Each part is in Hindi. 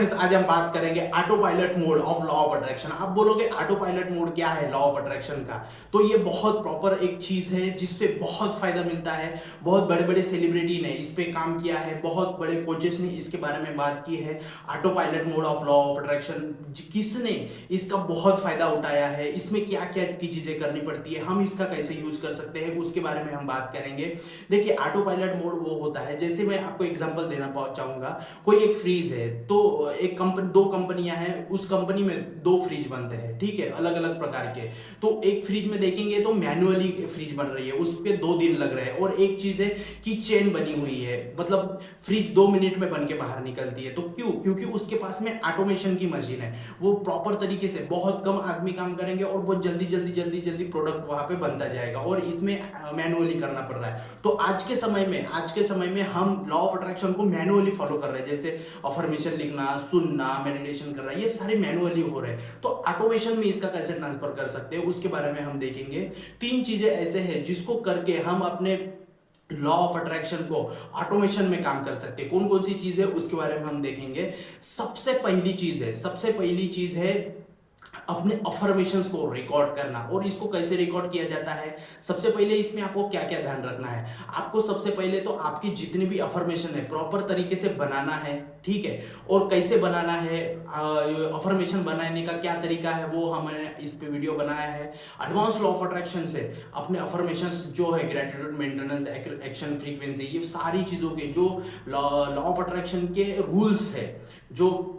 फ्रेंड्स, आज हम बात करेंगे auto pilot mode of law of attraction. आप बोलोगे ऑटो पायलट मोड क्या है लॉ ऑफ अट्रैक्शन का? तो ये बहुत प्रॉपर एक चीज है जिससे बहुत फायदा मिलता है। बहुत बड़े बड़े सेलिब्रिटी ने इस पे काम किया है, बहुत बड़े कोचेस ने इसके बारे में बात की है। Auto pilot mode of law of attraction किसने इसका बहुत फायदा उठाया है, इसमें क्या क्या की चीजें करनी पड़ती है, हम इसका कैसे यूज कर सकते हैं, उसके बारे में हम बात करेंगे। देखिए, ऑटो पायलट मोड वो होता है, जैसे मैं आपको एग्जांपल देना चाहूंगा। कोई एक फ्रीज है, तो एक कंपनी, दो कंपनियां हैं, उस कंपनी में दो फ्रिज बनते हैं, ठीक है, अलग अलग प्रकार के। तो एक फ्रिज में देखेंगे तो मैनुअली फ्रिज बन रही है, उस पर 2 दिन लग रहे हैं। और एक चीज है कि चेन बनी हुई है, मतलब फ्रिज 2 मिनट में बन के बाहर निकलती है। तो क्यों? क्योंकि उसके पास में ऑटोमेशन की मशीन है, वो प्रॉपर तरीके से बहुत कम आदमी काम करेंगे और बहुत जल्दी जल्दी जल्दी जल्दी प्रोडक्ट वहां पे बनता जाएगा, और इसमें मैनुअली करना पड़ रहा है। तो आज के समय में हम लॉ ऑफ अट्रैक्शन को मैनुअली फॉलो कर रहे हैं, जैसे अफर्मेशन लिखना, सुनना, मेडिटेशन करना, ये सारे मैनुअली हो रहे हैं। तो ऑटोमेशन में इसका कैसे ट्रांसफर कर सकते हैं, उसके बारे में हम देखेंगे। 3 चीजें ऐसे हैं जिसको करके हम अपने लॉ ऑफ अट्रैक्शन को ऑटोमेशन में काम कर सकते हैं। कौन कौन सी चीज है उसके बारे में हम देखेंगे। सबसे पहली चीज है अपने अफर्मेशंस को रिकॉर्ड करना। और इसको कैसे रिकॉर्ड किया जाता है, सबसे पहले इसमें आपको क्या क्या ध्यान रखना है। आपको सबसे पहले तो आपकी जितनी भी अफर्मेशन है प्रॉपर तरीके से बनाना है, ठीक है। और कैसे बनाना है, अफर्मेशन बनाने का क्या तरीका है, वो हमने इस पे वीडियो बनाया है। एडवांस लॉ ऑफ अट्रैक्शन से अपने अफर्मेशंस जो है, ग्रेटिट्यूड, मेंटेनेंस, एक्शन, फ्रीक्वेंसी, ये सारी चीजों के जो लॉ ऑफ अट्रैक्शन के रूल्स है, जो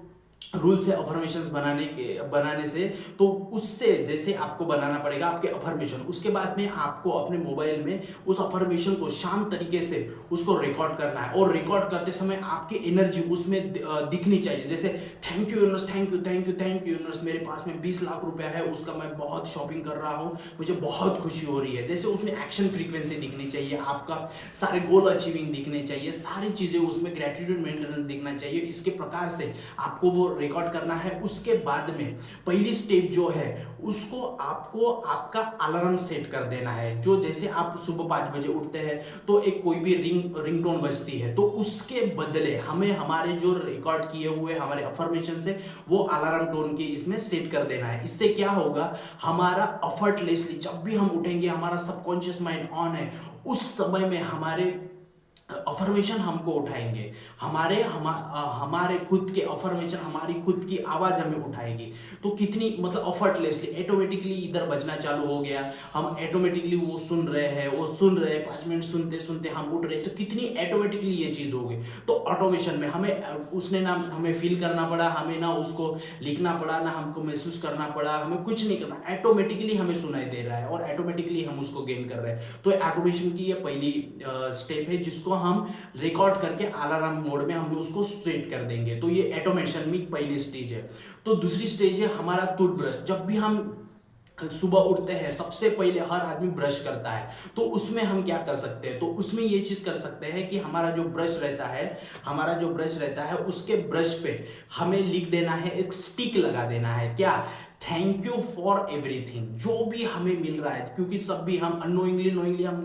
रूल्स है अफर्मेशंस बनाने से, तो उससे जैसे आपको बनाना पड़ेगा आपके अफर्मेशन। उसके बाद में आपको अपने मोबाइल में उस अफर्मेशन को शांत तरीके से उसको रिकॉर्ड करना है। और रिकॉर्ड करते समय आपकी एनर्जी उसमें दिखनी चाहिए, जैसे thank you universe, thank you thank you thank you universe, मेरे पास में 20 लाख रुपया है, उसका मैं बहुत शॉपिंग कर रहा हूँ, मुझे बहुत खुशी हो रही है। जैसे उसमें एक्शन फ्रीक्वेंसी दिखनी चाहिए, आपका सारे गोल अचीविंग दिखने चाहिए, सारी चीजें उसमें ग्रेटिट्यूड मेंटेनेंस दिखना चाहिए। इसके प्रकार से आपको वो रिकॉर्ड करना है। उसके बाद में पहली स्टेप जो है, उसको आपको आपका अलार्म सेट कर देना है। जो जैसे आप सुबह 5 बजे उठते हैं तो एक कोई भी रिंगटोन बजती है, तो उसके बदले हमें हमारे जो रिकॉर्ड किए हुए हमारे अफर्मेशन से वो अलार्म टोन की इसमें सेट कर देना है। इससे क्या होगा, हमारा एफर्टलेसली जब भी हम उठेंगे, हमारा सबकॉन्शियस माइंड ऑन है, उस समय में हमारे अफर्मेशन हमको उठाएंगे, हमारे खुद के अफर्मेशन, हमारी खुद की आवाज हमें उठाएगी। तो कितनी, मतलब एफर्टलेसली, ऑटोमेटिकली इधर बजना चालू हो गया, हम ऑटोमेटिकली वो सुन रहे हैं, 5 मिनट सुनते सुनते हम उठ रहे हैं, तो कितनी ऑटोमेटिकली ये चीज होगी। तो ऑटोमेशन में हमें उसने ना हमें फील करना पड़ा, हमें ना उसको लिखना पड़ा, ना हमको महसूस करना पड़ा, हमें कुछ नहीं करना, ऑटोमेटिकली हमें सुनाई दे रहा है और ऑटोमेटिकली हम उसको गेन कर रहे हैं। तो ऑटोमेशन की ये पहली स्टेप है, जिसको हम रिकॉर्ड करके अलार्म मोड में हम उसको सेट कर देंगे। तो ये ऑटोमेशन में पहली स्टेज है। तो दूसरी स्टेज है हमारा टूथब्रश। जब भी हम सुबह उठते हैं, सबसे पहले हर आदमी ब्रश करता है, तो उसमें हम क्या कर सकते हैं, तो उसमें ये चीज कर सकते हैं कि हमारा जो ब्रश रहता है उसके ब्रश पे हमें लिख देना है, एक स्टिक लगा देना है, क्या, थैंक यू फॉर एवरीथिंग, जो भी हमें मिल रहा है। क्योंकि सब भी हम अनोइंगली नोइंगली हम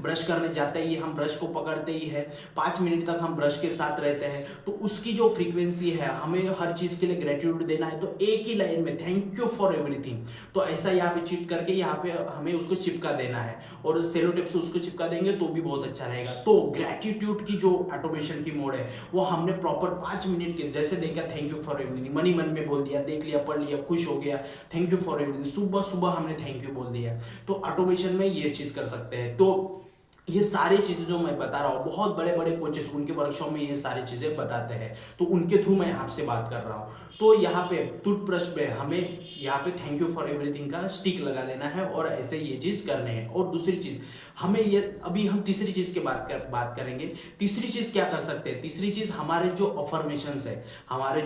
ब्रश करने जाते ही, हम ब्रश को पकड़ते ही है, 5 मिनट तक हम ब्रश के साथ रहते हैं, तो उसकी जो फ्रीक्वेंसी है, हमें हर चीज के लिए ग्रेटिट्यूड देना है, तो एक ही लाइन में थैंक यू फॉर एवरीथिंग। तो ऐसा यहाँ पे चीट करके यहाँ पे हमें उसको चिपका देना है, और सेलो टेप से उसको चिपका देंगे तो भी बहुत अच्छा रहेगा। तो ग्रेटिट्यूड की जो ऑटोमेशन की मोड है, वो हमने प्रॉपर 5 मिनट के जैसे देखा, थैंक यू फॉर एवरीथिंग, मन ही मन में बोल दिया, देख लिया, पढ़ लिया, खुश हो गया, थैंक यू फॉर एवरीथिंग, सुबह सुबह हमने थैंक यू बोल दिया। तो ऑटोमेशन में ये चीज कर सकते हैं। तो ये सारी चीजें जो मैं बता रहा हूँ, बहुत बड़े बड़े कोचेस उनके वर्कशॉप में ये सारी चीजें बताते हैं, तो उनके थ्रू मैं आपसे बात कर रहा हूँ। तो यहाँ पे टूथब्रश पे हमें यहाँ पे थैंक यू फॉर एवरीथिंग का स्टिक लगा देना है, और ऐसे ये चीज करने हैं। और दूसरी चीज हमें ये, अभी हम तीसरी चीज की बात करेंगे। तीसरी चीज क्या कर सकते हैं, तीसरी चीज हमारे जो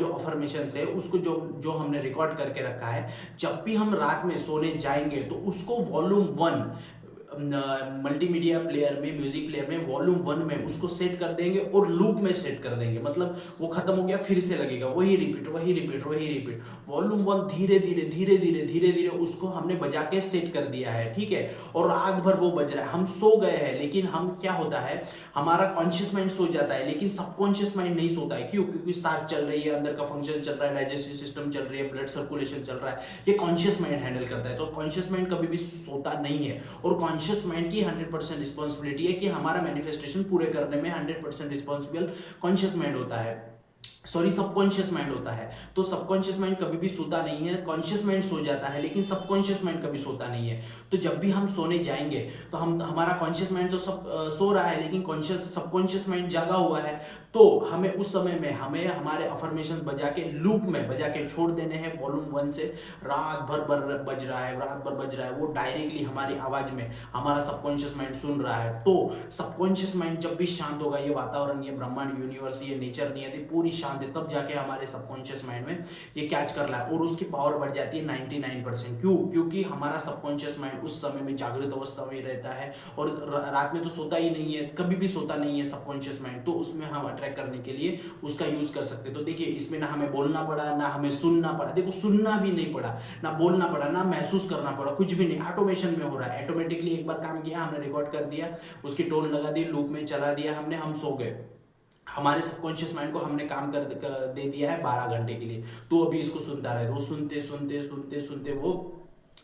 अफर्मेशंस है उसको जो हमने रिकॉर्ड करके रखा है, जब भी हम रात में सोने जाएंगे तो उसको वॉल्यूम 1 मल्टीमीडिया प्लेयर में, म्यूजिक प्लेयर में वॉल्यूम 1 में उसको सेट कर देंगे और लूप में सेट कर देंगे, मतलब वो खत्म हो गया फिर से लगेगा, वही रिपीट वही रिपीट वही रिपीट। वॉल्यूम 1 धीरे धीरे धीरे धीरे धीरे धीरे उसको हमने बजा के सेट कर दिया है, ठीक है, और रात भर वो बज रहा है। हम सो गए हैं, लेकिन हम क्या होता है, हमारा कॉन्शियस माइंड सो जाता है लेकिन सबकॉन्शियस माइंड नहीं सोता है। क्यों? क्योंकि सांस चल रही है, अंदर का फंक्शन चल रहा है, डाइजेस्टिव सिस्टम चल रही है, ब्लड सर्कुलेशन चल रहा है, ये कॉन्शियस माइंड हैंडल करता है। तो कॉन्शियस माइंड कभी भी सोता नहीं है, और कॉन्शियस माइंड की 100% रिस्पॉन्सिबिलिटी है कि हमारा मैनिफेस्टेशन पूरे करने में 100% रिस्पॉन्सिबल कॉन्शियस माइंड होता है, सॉरी सबकॉन्शियस माइंड होता है। तो सबकॉन्शियस माइंड कभी भी सोता नहीं है, कॉन्शियस माइंड सो जाता है लेकिन सबकॉन्शियस माइंड कभी सोता नहीं है। तो जब भी हम सोने जाएंगे तो हम, हमारा कॉन्शियस माइंड तो सब सो रहा है लेकिन कॉन्शियस सबकॉन्शियस माइंड जागा हुआ है। तो हमें उस समय में हमें हमारे अफर्मेशन बजा के लूप में बजा के छोड़ देने हैं वॉल्यूम 1 से। रात भर बज रहा है, रात भर बज रहा है, वो डायरेक्टली हमारी आवाज में हमारा सबकॉन्शियस माइंड सुन रहा है। तो सबकॉन्शियस माइंड जब भी शांत होगा, ये वातावरण, ये ब्रह्मांड, यूनिवर्स, ये नेचर नियति पूरी शांत है, तब जाके हमारे सबकॉन्शियस माइंड में ये कैच कर रहा है और उसकी पावर बढ़ जाती है 99%। क्यों? क्योंकि हमारा सबकॉन्शियस माइंड उस समय में जागृत अवस्था में रहता है और रात में तो सोता ही नहीं है, कभी भी सोता नहीं है सबकॉन्शियस माइंड। तो उसमें हम अट्रैक्ट करने के लिए उसका यूज कर सकते हैं। तो देखिए, इसमें ना हमें बोलना पड़ा, ना हमें सुनना पड़ा, देखो सुनना भी नहीं पड़ा, ना बोलना पड़ा, ना महसूस करना पड़ा, कुछ भी नहीं, ऑटोमेशन में हो रहा है। ऑटोमेटिकली एक बार काम किया, हमने रिकॉर्ड कर दिया, उसकी टोन लगा दी, लूप में चला दिया हमने, हम सो गए। हमारे सबकॉन्शियस माइंड को हमने काम कर दे दिया है 12 घंटे के लिए, तो अभी इसको सुनता रहे, वो सुनते सुनते सुनते सुनते वो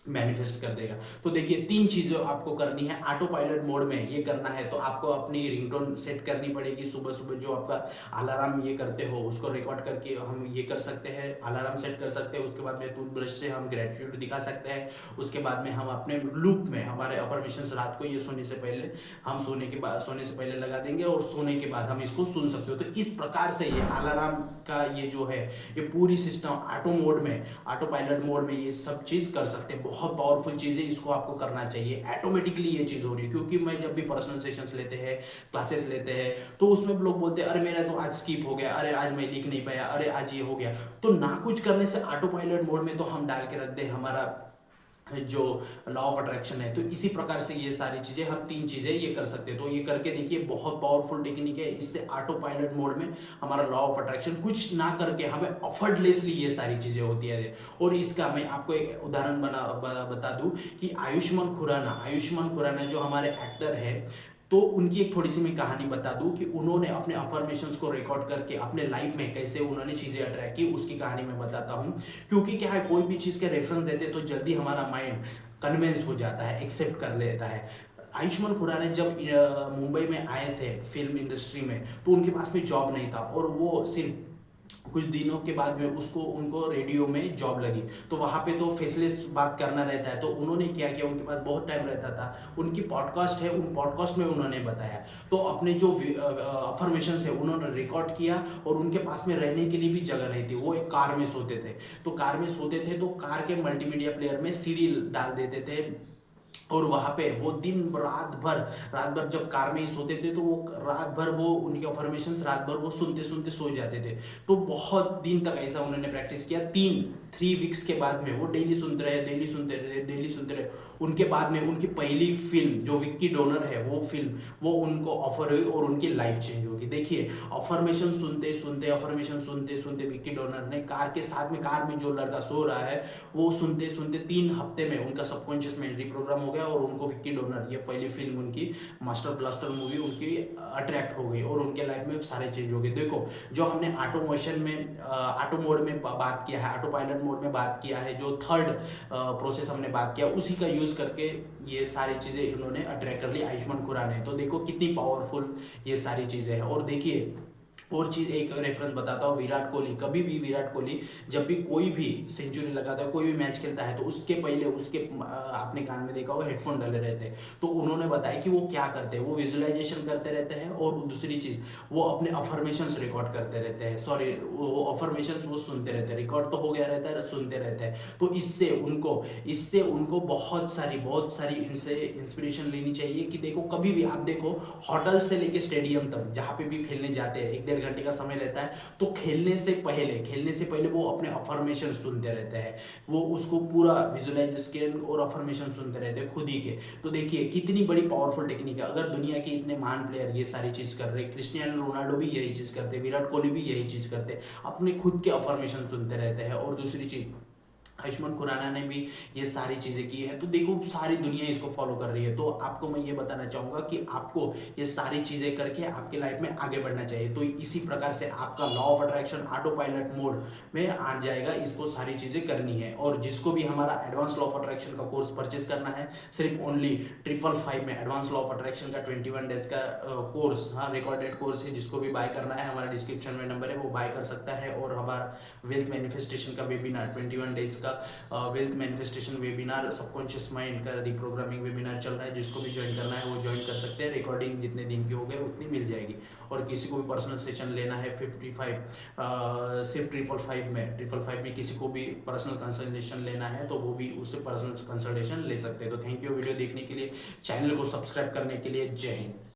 मैनिफेस्ट कर देगा। तो देखिए, 3 चीजें आपको करनी है। ऑटो पायलट मोड में ये करना है तो आपको अपनी रिंगटोन सेट करनी पड़ेगी। सुबह सुबह जो आपका अलार्म ये करते हो उसको रिकॉर्ड करके हम ये कर सकते हैं, अलार्म सेट कर सकते हैं। उसके बाद में टूथब्रश से हम ग्रेटिट्यूड दिखा सकते हैं। उसके बाद में हम अपने लूप में हमारे अफर्मेशंस रात को ये सोने से पहले, हम सोने से पहले लगा देंगे और सोने के बाद हम इसको सुन सकते हो। तो इस प्रकार से ये अलार्म का ये जो है, ये पूरी सिस्टम ऑटो मोड में, ऑटो पायलट मोड में ये सब चीज कर सकते हैं। बहुत पावरफुल चीज है, इसको आपको करना चाहिए। ऑटोमेटिकली ये चीज हो रही है, क्योंकि मैं जब भी पर्सनल सेशंस लेते हैं, क्लासेस लेते हैं, तो उसमें लोग बोलते हैं अरे मेरा तो आज स्किप हो गया, अरे आज मैं लिख नहीं पाया, अरे आज ये हो गया। तो ना कुछ करने से ऑटो पायलट मोड में तो हम डाल के रख दे हमारा जो लॉ ऑफ अट्रैक्शन है। तो इसी प्रकार से ये सारी चीजें, हम 3 चीजें ये कर सकते हैं। तो ये करके देखिए, बहुत पावरफुल टेक्निक है। इससे ऑटो पायलट मोड में हमारा लॉ ऑफ अट्रैक्शन कुछ ना करके हमें अफर्टलेसली ये सारी चीजें होती है। और इसका मैं आपको एक उदाहरण बता दूं कि आयुष्मान खुराना जो हमारे एक्टर है, तो उनकी एक थोड़ी सी मैं कहानी बता दूं कि उन्होंने अपने अफर्मेशंस को रिकॉर्ड करके अपने लाइफ में कैसे उन्होंने चीजें अट्रैक्ट की, उसकी कहानी मैं बताता हूं। क्योंकि क्या है, कोई भी चीज के रेफरेंस देते तो जल्दी हमारा माइंड कन्विंस हो जाता है, एक्सेप्ट कर लेता है। आयुष्मान खुराना जब मुंबई में आए थे फिल्म इंडस्ट्री में, तो उनके पास में जॉब नहीं था और वो सिर्फ कुछ दिनों के बाद में उनको रेडियो में जॉब लगी। तो वहाँ पे तो फेसलेस बात करना रहता है, तो उन्होंने क्या किया, उनके पास बहुत टाइम रहता था, उनकी पॉडकास्ट है, उन पॉडकास्ट में उन्होंने बताया। तो अपने जो अफर्मेशन है उन्होंने रिकॉर्ड किया, और उनके पास में रहने के लिए भी जगह नहीं थी, वो एक कार में सोते थे। तो कार में सोते थे तो कार के मल्टीमीडिया प्लेयर में सीडी डाल देते थे, और वहां पे वो दिन रात भर जब कार में ही सोते थे, तो वो रात भर वो उनके अफर्मेशंस रात भर वो सुनते सुनते सो जाते थे। तो बहुत दिन तक ऐसा उन्होंने प्रैक्टिस किया। 3 वीक्स के बाद में वो डेली सुनते रहे, डेली सुनते रहे, डेली सुनते रहे। उनके बाद में उनकी पहली फिल्म जो विक्की डोनर है, वो फिल्म वो उनको ऑफर हुई और उनकी लाइफ चेंज होगी। देखिए, अफर्मेशन सुनते सुनते विक्की डोनर ने कार के साथ में, कार में जो लड़का सो रहा है, वो सुनते सुनते 3 हफ्ते में उनका सबकॉन्शियस माइंड रिप्रोग्राम हो गया, और उनको विक्की डोनर, ये पहली फिल्म उनकी मास्टर ब्लास्टर मूवी उनकी अट्रैक्ट हो गई और उनके लाइफ में सारे चेंज हो गए। देखो, जो हमने ऑटोमेशन में, ऑटो मोड में बात किया है, ऑटो पायलट मोड में बात किया है, जो थर्ड प्रोसेस हमने बात किया, उसी का यूज करके ये सारी चीजें इन्होंने अट्रैक्ट कर ली आयुष्मान खुराना ने। तो देखो कितनी पावरफुल ये सारी चीजें हैं। और देखिए, और चीज एक रेफरेंस बताता हूँ, विराट कोहली, कभी भी विराट कोहली जब भी कोई भी सेंचुरी लगाता है, कोई भी मैच खेलता है, तो उसके पहले उसके आपने कान में देखा होगा हेडफोन डाले रहते हैं। तो उन्होंने बताया कि वो क्या करते हैं, वो विजुअलाइजेशन करते रहते हैं, और दूसरी चीज वो अपने अफर्मेशंस रिकॉर्ड करते रहते हैं, सॉरी वो अफर्मेशंस वो सुनते रहते हैं, रिकॉर्ड तो हो गया रहता है, सुनते रहते हैं। तो इससे उनको बहुत सारी इनसे इंस्पिरेशन लेनी चाहिए। कि देखो, कभी भी आप देखो, होटल से लेके स्टेडियम तक जहाँ पे भी खेलने जाते हैं, 1-1.5 घंटे का समय रहता है, तो खेलने से पहले वो अपने अफर्मेशन सुनते रहते हैं, वो उसको पूरा विजुअलाइजेशन और अफर्मेशन सुनते रहते हैं खुद ही के। तो देखिए कितनी बड़ी पावरफुल टेक्निक है। अगर दुनिया के इतने महान प्लेयर ये सारी चीज कर रहे, क्रिस्टियानो रोनाल्डो भी यही चीज करते, विराट कोहली भी यही चीज करते, अपने खुद के अफर्मेशन सुनते रहते हैं। और दूसरी चीज, आयुष्मान खुराना ने भी ये सारी चीजें की है, तो देखो सारी दुनिया इसको फॉलो कर रही है। तो आपको मैं ये बताना चाहूंगा कि आपको ये सारी चीजें करके आपके लाइफ में आगे बढ़ना चाहिए। तो इसी प्रकार से आपका law of attraction auto pilot mode में आ जाएगा, इसको सारी चीजें करनी है। और जिसको भी हमारा एडवांस लॉ ऑफ अट्रैक्शन का कोर्स परचेज करना है, सिर्फ ओनली 555 में एडवांस लॉ ऑफ अट्रैक्शन का 21 डेज का कोर्स, हाँ रिकॉर्डेड कोर्स है, जिसको भी बाय करना है हमारा डिस्क्रिप्शन में नंबर है, वो बाय कर सकता है। और हमारा वेल्थ मैनिफेस्टेशन का वेबिनार 21 डेज का wealth manifestation webinar, subconscious mind का रिप्रोग्रामिंग वेबिनार चल रहा है, जिसको भी ज्वाइन करना है वो ज्वाइन कर सकते हैं। रिकॉर्डिंग जितने दिन की हो गए उतनी मिल जाएगी। और किसी को भी पर्सनल सेशन लेना है 55 सिर्फ 555 में किसी को भी पर्सनल कंसल्टेशन लेना है तो वो भी उससे पर्सनल कंसल्टेशन ले सकते हैं। तो थैंक यू वीडियो देखने के लिए, चैनल को सब्सक्राइब करने के लिए। जय हिंद।